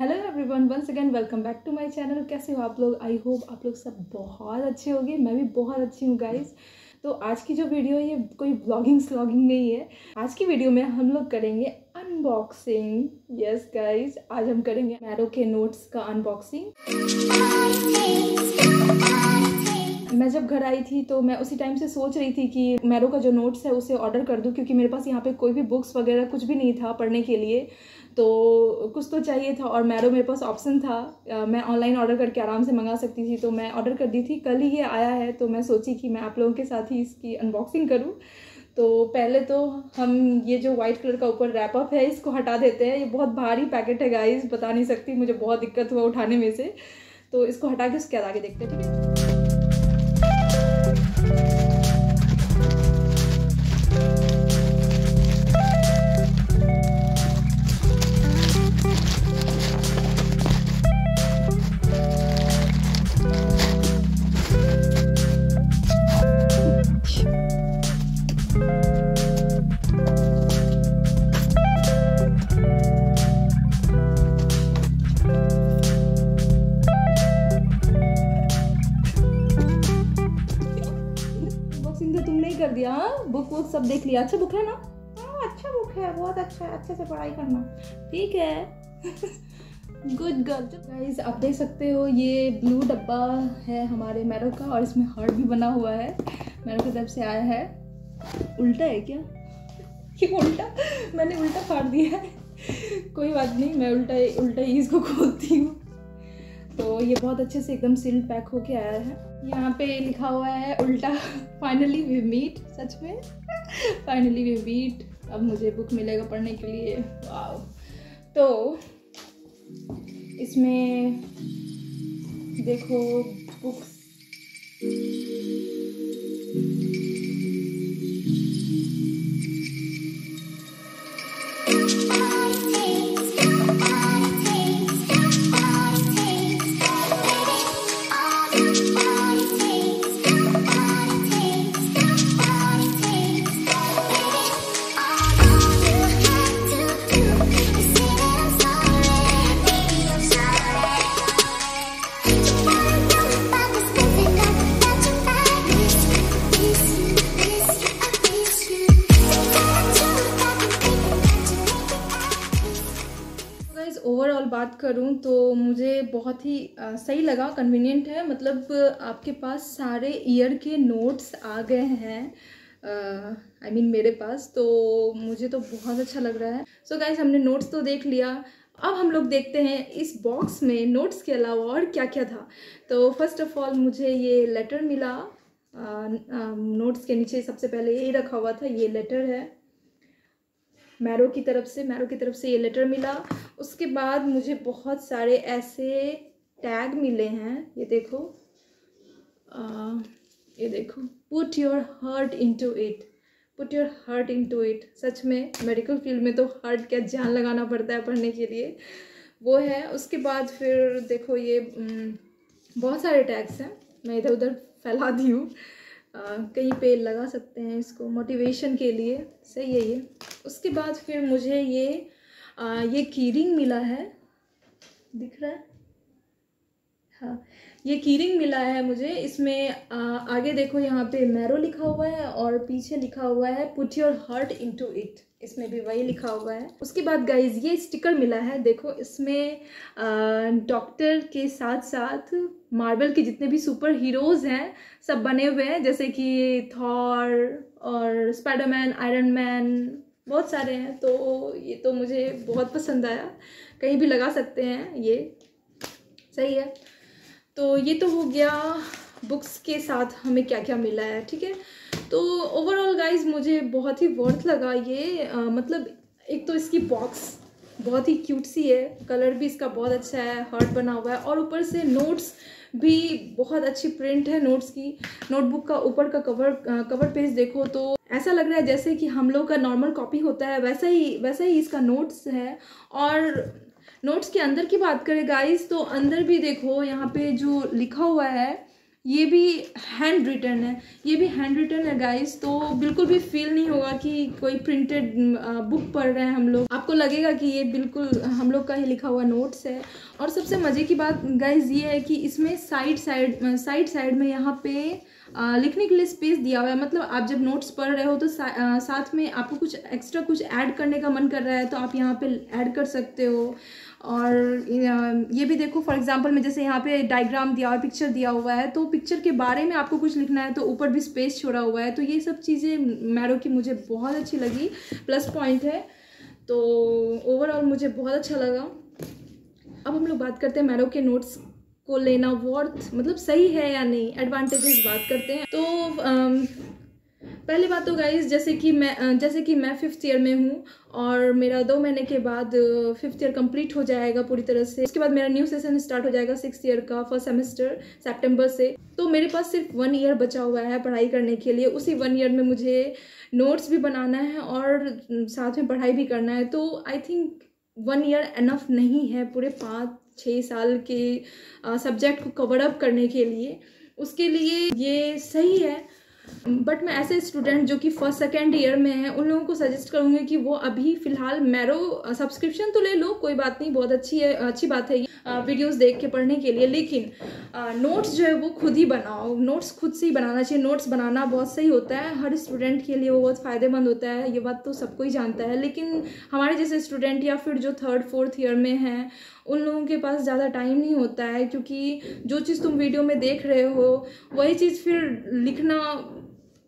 Hello everyone, once again welcome back to my channel. कैसे हो आप लोग? आई होप आप लोग सब बहुत अच्छे होंगे। मैं भी बहुत अच्छी हूँ गाइस। तो आज की जो वीडियो है ये कोई ब्लॉगिंग स्लॉगिंग नहीं है। आज की वीडियो में हम लोग करेंगे अनबॉक्सिंग। यस गाइस, आज हम करेंगे मैरो के नोट्स का अनबॉक्सिंग। मैं जब घर आई थी तो मैं उसी टाइम से सोच रही थी कि मैरो का जो नोट्स है उसे ऑर्डर कर दूं, क्योंकि मेरे पास यहाँ पे कोई भी बुक्स वगैरह कुछ भी नहीं था पढ़ने के लिए। तो कुछ तो चाहिए था और मैरो मेरे पास ऑप्शन था। मैं ऑनलाइन ऑर्डर करके आराम से मंगा सकती थी, तो मैं ऑर्डर कर दी थी। कल ही ये आया है तो मैं सोची कि मैं आप लोगों के साथ ही इसकी अनबॉक्सिंग करूं। तो पहले तो हम ये जो वाइट कलर का ऊपर रैपअप है इसको हटा देते हैं। ये बहुत भारी पैकेट है गाइस, बता नहीं सकती, मुझे बहुत दिक्कत हुआ उठाने में से। तो इसको हटा के उसके आगे देखते हैं, ठीक है। तो तुमने ही कर दिया। हाँ, बुक वुक सब देख लिया। अच्छा बुक है ना? हाँ अच्छा बुक है, बहुत अच्छा है, अच्छे से पढ़ाई करना, ठीक है। Good girl. गाइस आप देख सकते हो ये ब्लू डब्बा है हमारे मैरो का, और इसमें हार्ट भी बना हुआ है। मैरो की तरफ से आया है। उल्टा है क्या? ये उल्टा, मैंने उल्टा फाड़ दिया है। कोई बात नहीं, मैं उल्टा ही इसको खोलती हूँ। तो ये बहुत अच्छे से एकदम सील्ड पैक होके आया है। यहाँ पे लिखा हुआ है उल्टा, फाइनली वी मीट। सच में फाइनली वी मीट। अब मुझे बुक मिलेगा पढ़ने के लिए। वाओ। तो इसमें देखो बुक्स, ओवरऑल बात करूं तो मुझे बहुत ही सही लगा, कन्वीनियंट है। मतलब आपके पास सारे ईयर के नोट्स आ गए हैं। आई मीन मेरे पास, तो मुझे तो बहुत अच्छा लग रहा है। सो गाइस, हमने नोट्स तो देख लिया। अब हम लोग देखते हैं इस बॉक्स में नोट्स के अलावा और क्या क्या था। तो फर्स्ट ऑफ ऑल मुझे ये लेटर मिला। नोट्स के नीचे सबसे पहले यही रखा हुआ था, ये लेटर है मैरो की तरफ से ये लेटर मिला। उसके बाद मुझे बहुत सारे ऐसे टैग मिले हैं। ये देखो, put your heart into it. सच में मेडिकल फील्ड में तो हार्ट क्या जान लगाना पड़ता है पढ़ने के लिए, वो है। उसके बाद फिर देखो ये बहुत सारे टैग्स हैं, मैं इधर उधर फैला दी हूँ। कहीं पे लगा सकते हैं इसको मोटिवेशन के लिए, सही है ये। उसके बाद फिर मुझे ये कीरिंग मिला है, दिख रहा है? हाँ, ये कीरिंग मिला है मुझे। इसमें आगे देखो यहाँ पे मैरो लिखा हुआ है और पीछे लिखा हुआ है put your heart into it. इसमें भी वही लिखा हुआ है। उसके बाद गाइज ये स्टिकर मिला है। देखो इसमें डॉक्टर के साथ साथ मार्वल के जितने भी सुपर हीरोज़ हैं सब बने हुए हैं, जैसे कि थॉर और स्पाइडरमैन, आयरन मैन, बहुत सारे हैं। तो ये तो मुझे बहुत पसंद आया, कहीं भी लगा सकते हैं, ये सही है। तो ये तो हो गया बुक्स के साथ हमें क्या क्या मिला है, ठीक है। तो ओवरऑल गाइज मुझे बहुत ही वर्थ लगा ये। मतलब एक तो इसकी बॉक्स बहुत ही क्यूट सी है, कलर भी इसका बहुत अच्छा है, हार्ट बना हुआ है, और ऊपर से नोट्स भी बहुत अच्छी प्रिंट है नोट्स की। नोटबुक का ऊपर का कवर पेज देखो तो ऐसा लग रहा है जैसे कि हम लोग का नॉर्मल कॉपी होता है, वैसा ही इसका नोट्स है। और नोट्स के अंदर की बात करें गाइस, तो अंदर भी देखो यहाँ पे जो लिखा हुआ है ये भी हैंड रिटन है, ये भी हैंड रिटन है गाइस, तो बिल्कुल भी फील नहीं होगा कि कोई प्रिंटेड बुक पढ़ रहे हैं हम लोग। आपको लगेगा कि ये बिल्कुल हम लोग का ही लिखा हुआ नोट्स है। और सबसे मज़े की बात गाइस ये है कि इसमें साइड में यहाँ पे लिखने के लिए स्पेस दिया हुआ है। मतलब आप जब नोट्स पढ़ रहे हो तो साथ में आपको कुछ एक्स्ट्रा कुछ ऐड करने का मन कर रहा है तो आप यहाँ पे ऐड कर सकते हो। और ये भी देखो, फॉर एग्जांपल में जैसे यहाँ पे डायग्राम दिया हुआ है, पिक्चर दिया हुआ है, तो पिक्चर के बारे में आपको कुछ लिखना है तो ऊपर भी स्पेस छोड़ा हुआ है। तो ये सब चीज़ें मैरो की मुझे बहुत अच्छी लगी, प्लस पॉइंट है। तो ओवरऑल मुझे बहुत अच्छा लगा। अब हम लोग बात करते हैं मैरो के नोट्स को लेना वर्थ मतलब सही है या नहीं, एडवांटेजेस बात करते हैं। तो पहली बात तो गाइज जैसे कि मैं 5th ईयर में हूँ और मेरा 2 महीने के बाद 5th ईयर कंप्लीट हो जाएगा पूरी तरह से। उसके बाद मेरा न्यू सेशन स्टार्ट हो जाएगा 6th ईयर का फर्स्ट सेमेस्टर सितंबर से। तो मेरे पास सिर्फ 1 ईयर बचा हुआ है पढ़ाई करने के लिए। उसी 1 ईयर में मुझे नोट्स भी बनाना है और साथ में पढ़ाई भी करना है। तो आई थिंक 1 ईयर इनफ नहीं है पूरे 5-6 साल के सब्जेक्ट को कवर अप करने के लिए। उसके लिए ये सही है, बट मैं ऐसे स्टूडेंट जो कि 1st 2nd ईयर में हैं उन लोगों को सजेस्ट करूँगी कि वो अभी फ़िलहाल मैरो सब्सक्रिप्शन तो ले लो, कोई बात नहीं, बहुत अच्छी बात है वीडियोस देख के पढ़ने के लिए। लेकिन नोट्स जो है वो खुद ही बनाओ, नोट्स खुद से ही बनाना चाहिए। नोट्स बनाना बहुत सही होता है, हर स्टूडेंट के लिए वो बहुत फ़ायदेमंद होता है, ये बात तो सबको ही जानता है। लेकिन हमारे जैसे स्टूडेंट या फिर जो 3rd 4th ईयर में हैं उन लोगों के पास ज़्यादा टाइम नहीं होता है, क्योंकि जो चीज़ तुम वीडियो में देख रहे हो वही चीज़ फिर लिखना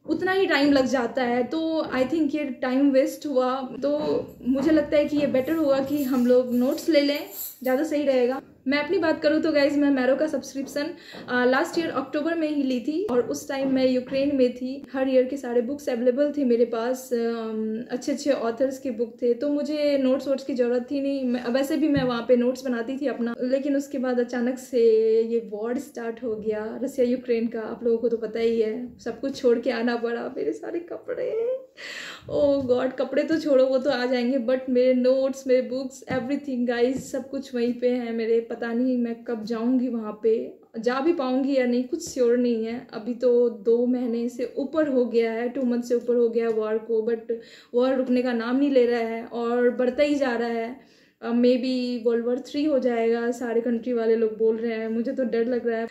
उतना ही टाइम लग जाता है। तो आई थिंक ये टाइम वेस्ट हुआ। तो मुझे लगता है कि ये बेटर होगा कि हम लोग नोट्स ले लें, ज़्यादा सही रहेगा। मैं अपनी बात करूँ तो गाइज मैं मैरो का सब्सक्रिप्शन लास्ट ईयर अक्टूबर में ही ली थी और उस टाइम मैं यूक्रेन में थी। हर ईयर के सारे बुक्स अवेलेबल थे मेरे पास, अच्छे ऑथर्स के बुक थे, तो मुझे नोट्स वोट्स की ज़रूरत थी नहीं। वैसे भी मैं वहाँ पे नोट्स बनाती थी अपना। लेकिन उसके बाद अचानक से ये वॉर स्टार्ट हो गया रसिया यूक्रेन का, आप लोगों को तो पता ही है। सब कुछ छोड़ के आना पड़ा, मेरे सारे कपड़े, ओह गॉड, कपड़े तो छोड़ो वो तो आ जाएंगे, बट मेरे नोट्स, मेरे बुक्स, एवरीथिंग गाइज सब कुछ वहीं पे है मेरे। पता नहीं मैं कब जाऊंगी वहाँ पे, जा भी पाऊंगी या नहीं कुछ श्योर नहीं है। अभी तो 2 महीने से ऊपर हो गया है, 2 मंथ से ऊपर हो गया है वॉर को, बट वॉर रुकने का नाम नहीं ले रहा है और बढ़ता ही जा रहा है। मे बी World War 3 हो जाएगा, सारे कंट्री वाले लोग बोल रहे हैं। मुझे तो डर लग रहा है।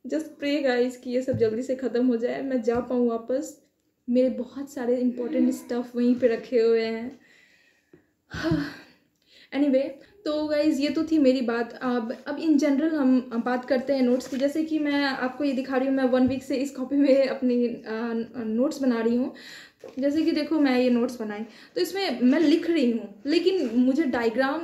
जस्ट प्रे गाइज कि ये सब जल्दी से ख़त्म हो जाए, मैं जा पाऊँ वापस। मेरे बहुत सारे इंपॉर्टेंट स्टफ़ वहीं पे रखे हुए हैं। एनीवे, तो गाइज़ ये तो थी मेरी बात। अब इन जनरल हम बात करते हैं नोट्स की। जैसे कि मैं आपको ये दिखा रही हूँ, मैं 1 वीक से इस कॉपी में अपनी नोट्स बना रही हूँ। जैसे कि देखो मैं ये नोट्स बनाई तो इसमें मैं लिख रही हूँ, लेकिन मुझे डायग्राम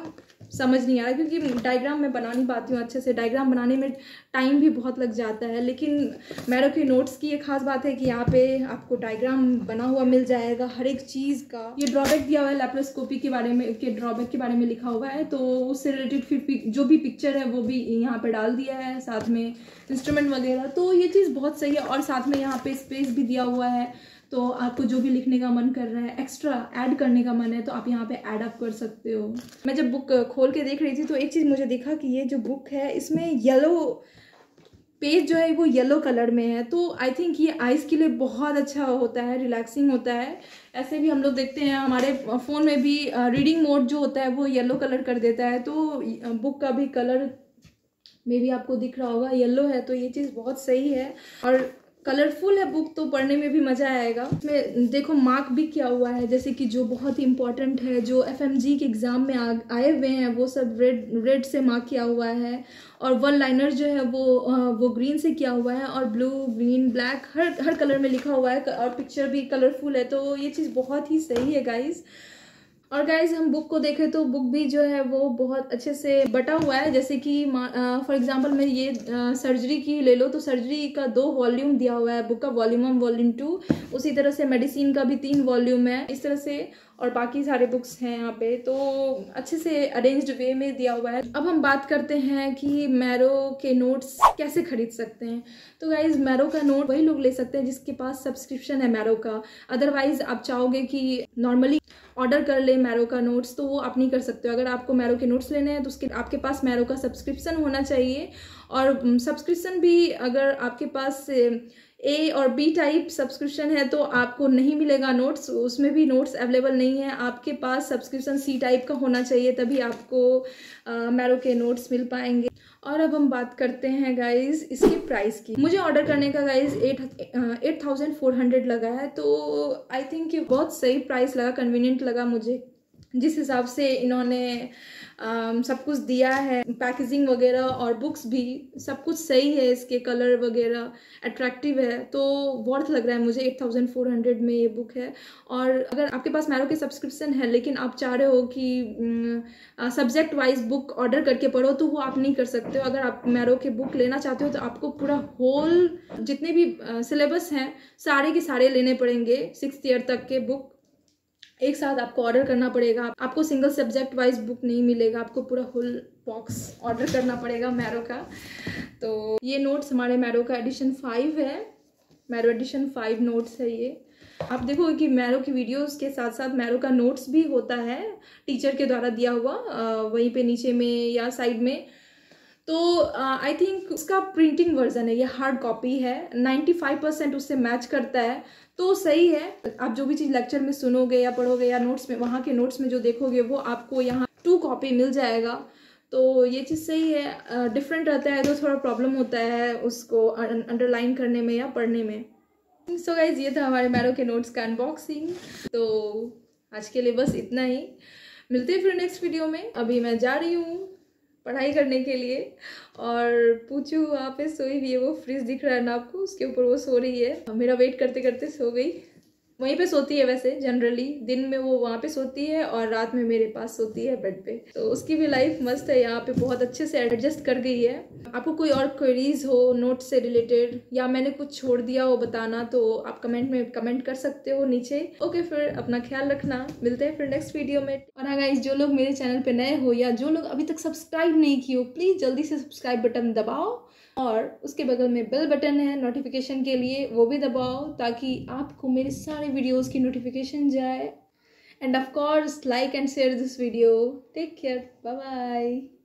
समझ नहीं आ रहा, क्योंकि डायग्राम मैं बना नहीं पाती हूँ अच्छे से। डायग्राम बनाने में टाइम भी बहुत लग जाता है। लेकिन मैरो के नोट्स की एक खास बात है कि यहाँ पे आपको डायग्राम बना हुआ मिल जाएगा हर एक चीज़ का। ये ड्रॉबैक दिया हुआ है, लैप्रोस्कोपी के बारे में, के ड्रॉबैक के बारे में लिखा हुआ है, तो उससे रिलेटेड फिर जो भी पिक्चर है वो भी यहाँ पे डाल दिया है, साथ में इंस्ट्रूमेंट वगैरह। तो ये चीज़ बहुत सही है। और साथ में यहाँ पे स्पेस भी दिया हुआ है, तो आपको जो भी लिखने का मन कर रहा है, एक्स्ट्रा ऐड करने का मन है, तो आप यहाँ पे ऐड अप कर सकते हो। मैं जब बुक खोल के देख रही थी तो एक चीज़ मुझे दिखा कि ये जो बुक है इसमें येलो पेज जो है वो येलो कलर में है। तो आई थिंक ये आइज़ के लिए बहुत अच्छा होता है, रिलैक्सिंग होता है। ऐसे भी हम लोग देखते हैं हमारे फ़ोन में भी रीडिंग मोड जो होता है वो येलो कलर कर देता है। तो बुक का भी कलर मे भी आपको दिख रहा होगा, येलो है, तो ये चीज़ बहुत सही है। और कलरफुल है बुक, तो पढ़ने में भी मज़ा आएगा। इसमें देखो मार्क भी किया हुआ है, जैसे कि जो बहुत ही इंपॉर्टेंट है, जो FMG के एग्ज़ाम में आए हुए हैं वो सब रेड से मार्क किया हुआ है। और 1 लाइनर जो है वो ग्रीन से किया हुआ है, और ब्लू, ग्रीन, ब्लैक हर कलर में लिखा हुआ है, और पिक्चर भी कलरफुल है। तो ये चीज़ बहुत ही सही है गाइज़। और गाइज हम बुक को देखें तो बुक भी जो है वो बहुत अच्छे से बटा हुआ है। जैसे कि फॉर एग्जांपल मैं ये सर्जरी की ले लो, तो सर्जरी का 2 वॉल्यूम दिया हुआ है बुक का, वॉल्यूम 1 वॉल्यूम 2। उसी तरह से मेडिसिन का भी 3 वॉल्यूम है इस तरह से। और बाकी सारे बुक्स हैं यहाँ पे, तो अच्छे से अरेंज्ड वे में दिया हुआ है। अब हम बात करते हैं कि मैरो के नोट्स कैसे खरीद सकते हैं। तो गाइज मैरो का नोट वही लोग ले सकते हैं जिसके पास सब्सक्रिप्शन है मैरो का। अदरवाइज आप चाहोगे कि नॉर्मली ऑर्डर कर ले मैरो का नोट्स, तो वो आप नहीं कर सकते हो। अगर आपको मैरो के नोट्स लेने हैं तो उसके आपके पास मैरो का सब्सक्रिप्शन होना चाहिए। और सब्सक्रिप्शन भी अगर आपके पास ए और बी टाइप सब्सक्रिप्शन है तो आपको नहीं मिलेगा नोट्स, उसमें भी नोट्स अवेलेबल नहीं है। आपके पास सब्सक्रिप्शन सी टाइप का होना चाहिए, तभी आपको मैरो के नोट्स मिल पाएंगे। और अब हम बात करते हैं गाइज इसके प्राइस की। मुझे ऑर्डर करने का गाइज 8400 लगा है, तो आई थिंक ये बहुत सही प्राइस लगा, कन्वीनियंट लगा मुझे। जिस हिसाब से इन्होंने सब कुछ दिया है, पैकेजिंग वगैरह और बुक्स भी सब कुछ सही है, इसके कलर वगैरह अट्रैक्टिव है, तो वर्थ लग रहा है मुझे। 8400 में ये बुक है। और अगर आपके पास मैरो के सब्सक्रिप्शन है लेकिन आप चाह रहे हो कि सब्जेक्ट वाइज बुक ऑर्डर करके पढ़ो, तो वो आप नहीं कर सकते हो। अगर आप मैरो के बुक लेना चाहते हो तो आपको पूरा होल जितने भी सिलेबस हैं सारे के सारे लेने पड़ेंगे। 6th ईयर तक के बुक एक साथ आपको ऑर्डर करना पड़ेगा। आपको सिंगल सब्जेक्ट वाइज बुक नहीं मिलेगा, आपको पूरा होल बॉक्स ऑर्डर करना पड़ेगा मैरो का। तो ये नोट्स हमारे मैरो का एडिशन 5 है, मैरो एडिशन 5 नोट्स है ये। आप देखोगे कि मैरो की वीडियोस के साथ साथ मैरो का नोट्स भी होता है टीचर के द्वारा दिया हुआ, वहीं पे नीचे में या साइड में। तो आई थिंक उसका प्रिंटिंग वर्जन है, ये हार्ड कॉपी है, 95% उससे मैच करता है, तो सही है। आप जो भी चीज़ लेक्चर में सुनोगे या पढ़ोगे या नोट्स में, वहाँ के नोट्स में जो देखोगे वो आपको यहाँ 2 कॉपी मिल जाएगा, तो ये चीज़ सही है। डिफरेंट रहता है तो थोड़ा प्रॉब्लम होता है उसको अंडरलाइन करने में या पढ़ने में। सो गाइज ये था हमारे मैरो के नोट्स का अनबॉक्सिंग। तो आज के लिए बस इतना ही, मिलते हैं फिर नेक्स्ट वीडियो में। अभी मैं जा रही हूँ पढ़ाई करने के लिए। और पूछू वहाँ पे सोई हुई है, वो फ्रिज दिख रहा है ना आपको, उसके ऊपर वो सो रही है। मेरा वेट करते करते सो गई। वहीं पे सोती है वैसे जनरली, दिन में वो वहाँ पे सोती है और रात में मेरे पास सोती है बेड पे। तो उसकी भी लाइफ मस्त है, यहाँ पे बहुत अच्छे से एडजस्ट कर गई है। आपको कोई और क्वेरीज हो नोट से रिलेटेड या मैंने कुछ छोड़ दिया हो बताना, तो आप कमेंट में कमेंट कर सकते हो नीचे। ओके, फिर अपना ख्याल रखना, मिलते हैं फिर नेक्स्ट वीडियो में। और हाँ गाइस, जो लोग मेरे चैनल पे नए हो या जो लोग अभी तक सब्सक्राइब नहीं किए हो, प्लीज़ जल्दी से सब्सक्राइब बटन दबाओ और उसके बगल में बेल बटन है नोटिफिकेशन के लिए, वो भी दबाओ ताकि आपको मेरे सारे वीडियोस की नोटिफिकेशन जाए। And of course like and share this video. Take care, bye bye.